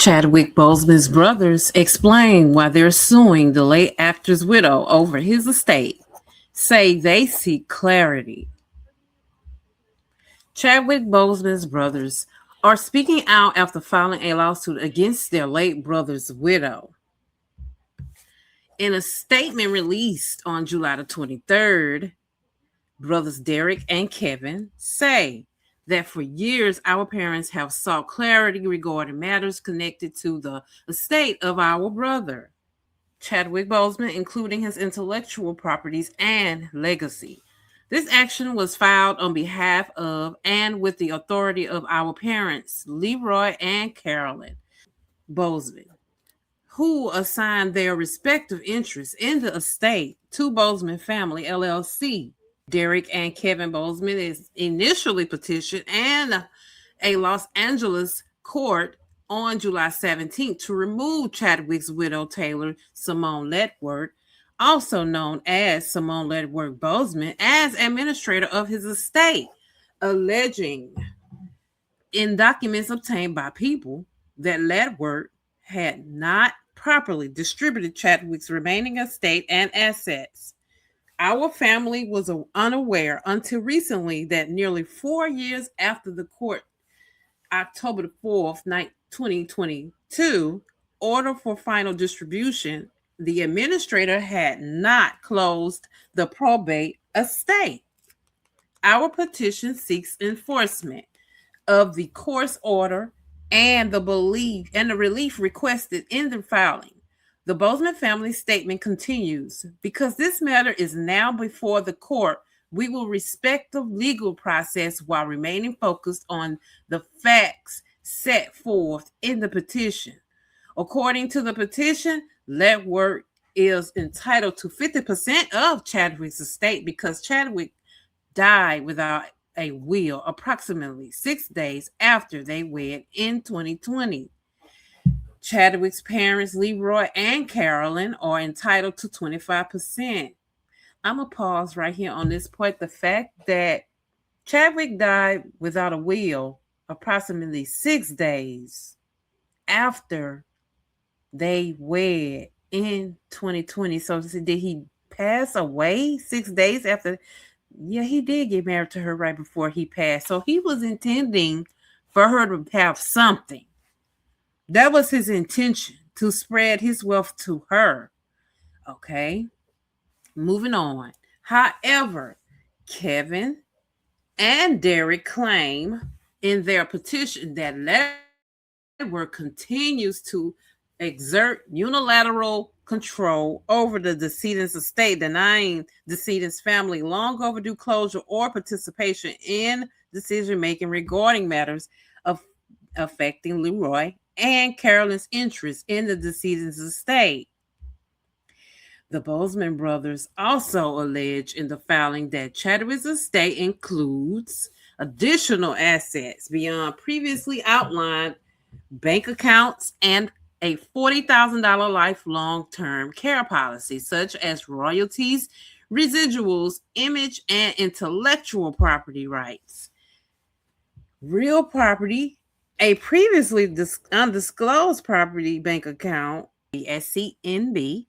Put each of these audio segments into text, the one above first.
Chadwick Boseman's brothers explain why they're suing the late actor's widow over his estate, say they seek clarity. Chadwick Boseman's brothers are speaking out after filing a lawsuit against their late brother's widow. In a statement released on July the 23rd, brothers Derrick and Kevin say that for years our parents have sought clarity regarding matters connected to the estate of our brother, Chadwick Boseman, including his intellectual properties and legacy. This action was filed on behalf of and with the authority of our parents, Leroy and Carolyn Boseman, who assigned their respective interests in the estate to Boseman Family LLC. Derrick and Kevin Boseman is initially petitioned and a Los Angeles court on July 17th to remove Chadwick's widow, Taylor Simone Ledward, also known as Simone Ledward Boseman, as administrator of his estate, alleging in documents obtained by people that Ledward had not properly distributed Chadwick's remaining estate and assets. Our family was unaware until recently that nearly 4 years after the court, October the 4th, 2022, order for final distribution, the administrator had not closed the probate estate. Our petition seeks enforcement of the court's order and the relief requested in the filing. The Boseman family statement continues, because this matter is now before the court, we will respect the legal process while remaining focused on the facts set forth in the petition. According to the petition, Ledward is entitled to 50% of Chadwick's estate because Chadwick died without a will approximately 6 days after they wed in 2020. Chadwick's parents, Leroy and Carolyn, are entitled to 25%. I'm going to pause right here on this point. The fact that Chadwick died without a will approximately 6 days after they wed in 2020. So did he pass away 6 days after? Yeah, he did get married to her right before he passed. So he was intending for her to have something. That was his intention, to spread his wealth to her. Okay, moving on. However, Kevin and Derrick claim in their petition that Ledward continues to exert unilateral control over the decedent's estate, denying decedent's family long overdue closure or participation in decision-making regarding matters affecting Leroy and Carolyn's interest in the decedent's estate. The Boseman brothers also allege in the filing that Chadwick's estate includes additional assets beyond previously outlined bank accounts and a $40,000 lifelong term care policy, such as royalties, residuals, image, and intellectual property rights. Real property, a previously undisclosed property bank account, SCNB,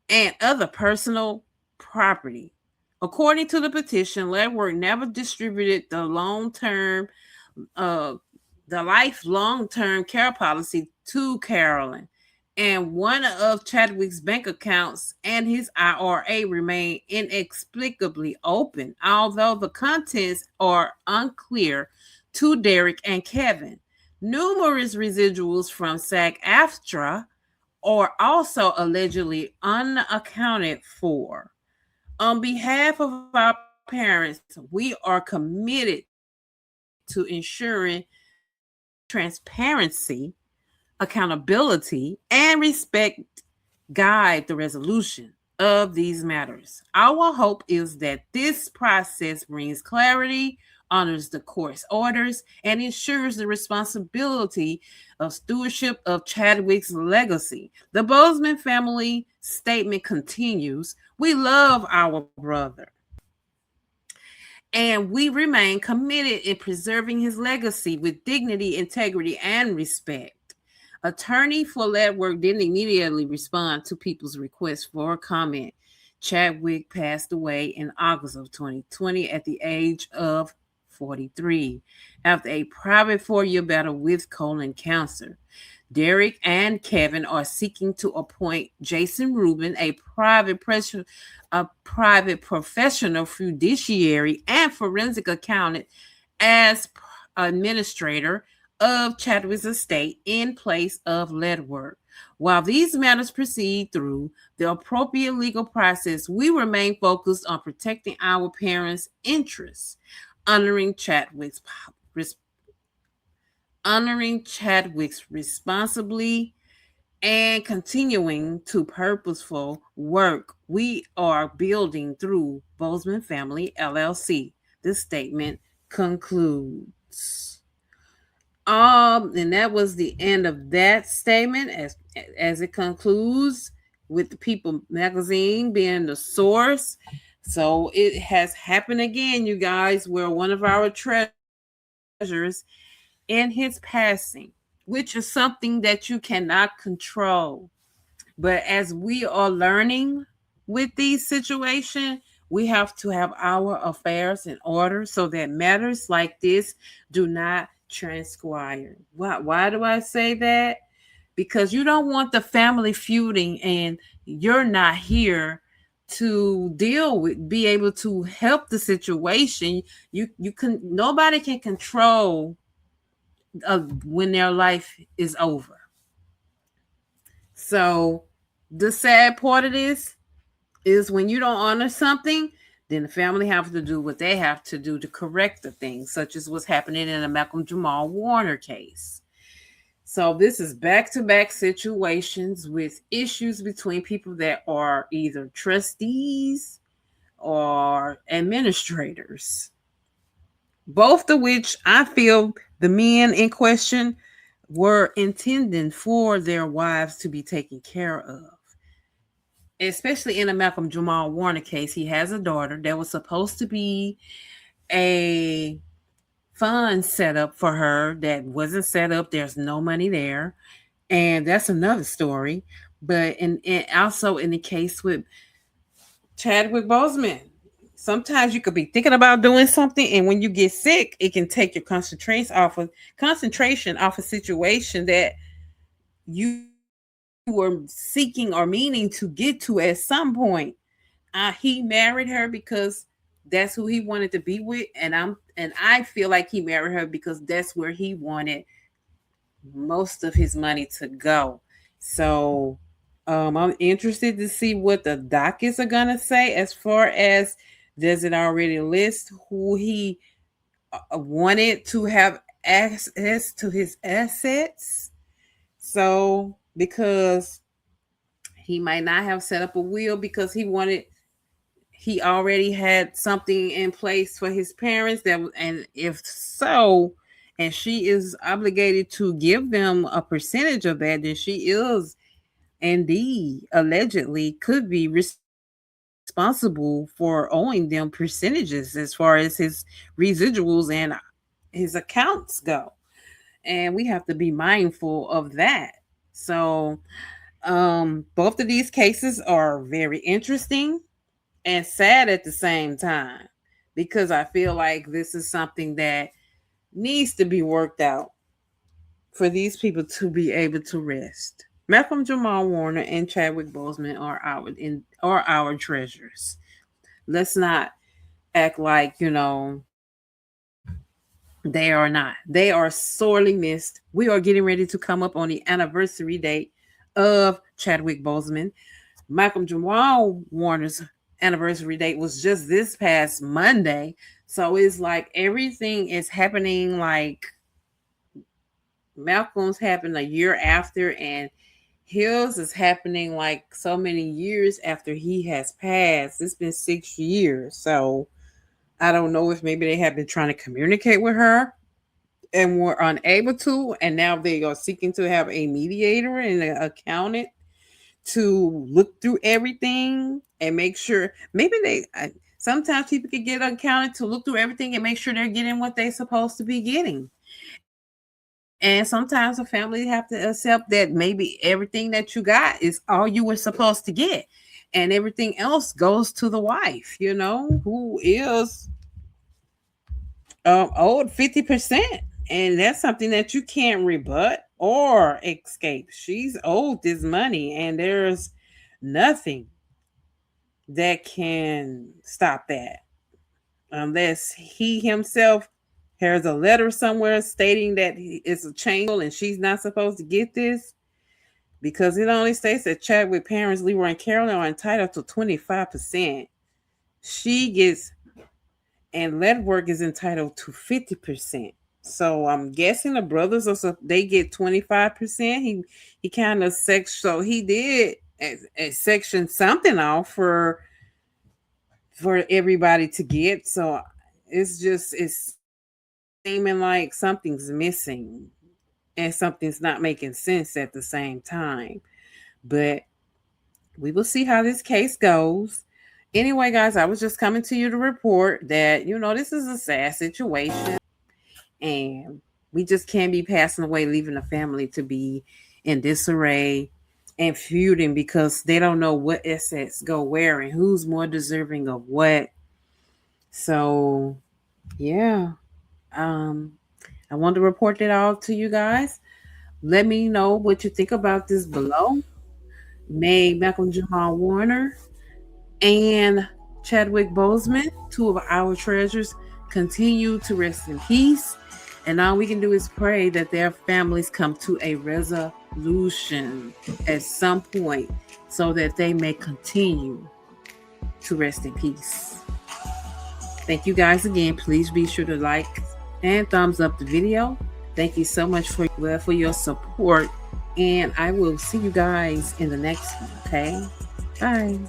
and other personal property. According to the petition, Ledward never distributed the lifelong-term care policy to Carolyn, and one of Chadwick's bank accounts and his IRA remain inexplicably open, although the contents are unclear to Derrick and Kevin. Numerous residuals from SAG-AFTRA are also allegedly unaccounted for. On behalf of our parents, we are committed to ensuring transparency, accountability, and respect guide the resolution of these matters. Our hope is that this process brings clarity, honors the court's orders, and ensures the responsibility of stewardship of Chadwick's legacy. The Boseman family statement continues, we love our brother, and we remain committed in preserving his legacy with dignity, integrity, and respect. Attorney for Ledwork didn't immediately respond to people's request for comment. Chadwick passed away in August of 2020 at the age of 43 after a private 4-year battle with colon cancer. Derrick and Kevin are seeking to appoint Jason Rubin, a private professional fiduciary and forensic accountant, as administrator of Chadwick's estate in place of Ledwork. While these matters proceed through the appropriate legal process, we remain focused on protecting our parents' interests, honoring Chadwick's honoring Chadwick's responsibly and continuing to purposeful work we are building through Boseman Family LLC. This statement concludes. And that was the end of that statement as it concludes with the People magazine being the source. So it has happened again, you guys, where one of our treasures in his passing, which is something that you cannot control. But as we are learning with these situations, we have to have our affairs in order so that matters like this do not transpire. Why do I say that? Because you don't want the family feuding and you're not here to deal with, be able to help the situation. You can, nobody can control when their life is over. So the sad part of this is when you don't honor something, then the family have to do what they have to do to correct the things, such as what's happening in the Malcolm Jamal Warner case. So this is back-to-back situations with issues between people that are either trustees or administrators, both of which I feel the men in question were intending for their wives to be taken care of. Especially in the Malcolm Jamal Warner case, he has a daughter. There was supposed to be a fund set up for her that wasn't set up. There's no money there. And that's another story. But also in the case with Chadwick Boseman, sometimes you could be thinking about doing something, and when you get sick, it can take your concentration off a situation that you were seeking or meaning to get to at some point. He married her because that's who he wanted to be with, and I feel like he married her because that's where he wanted most of his money to go. So I'm interested to see what the dockets are gonna say as far as, does it already list who he wanted to have access to his assets. So because he might not have set up a will because he already had something in place for his parents, and if so, and she is obligated to give them a percentage of that, then she is indeed allegedly could be responsible for owing them percentages as far as his residuals and his accounts go. And we have to be mindful of that. So both of these cases are very interesting and sad at the same time, because I feel like this is something that needs to be worked out for these people to be able to rest. Malcolm Jamal Warner and Chadwick Boseman are our treasures. Let's not act like, they are not. They are sorely missed. We are getting ready to come up on the anniversary date of Chadwick Boseman. Malcolm Jamal Warner's anniversary date was just this past Monday. So it's like everything is happening, like Malcolm's happened a year after, and his is happening like so many years after he has passed. It's been 6 years. So I don't know if maybe they have been trying to communicate with her and were unable to, and now they are seeking to have a mediator and an accountant to look through everything and make sure. Maybe sometimes people can get an accountant to look through everything and make sure they're getting what they're supposed to be getting. And sometimes a family have to accept that maybe everything that you got is all you were supposed to get. And everything else goes to the wife, who is owed 50%. And that's something that you can't rebut or escape. She's owed this money, and there's nothing that can stop that unless he himself has a letter somewhere stating that it's a change and she's not supposed to get this, because it only states that Chadwick parents, Leroy and Carolyn, are entitled to 25%. She gets, and Ledwork is entitled to 50%. So I'm guessing the brothers they get 25%. He kind of so he did a section something off for everybody to get. So it's seeming like something's missing and something's not making sense at the same time. But we will see how this case goes. Anyway, guys, I was just coming to you to report that, this is a sad situation. And we just can't be passing away, leaving the family to be in disarray and feuding because they don't know what assets go where and who's more deserving of what. So, yeah. I want to report that all to you guys. Let me know what you think about this below. May Malcolm Jamal Warner and Chadwick Boseman, two of our treasures, continue to rest in peace. And all we can do is pray that their families come to a resolution at some point so that they may continue to rest in peace. Thank you guys again. Please be sure to like and thumbs up the video. Thank you so much for your support. And I will see you guys in the next one. Okay? Bye.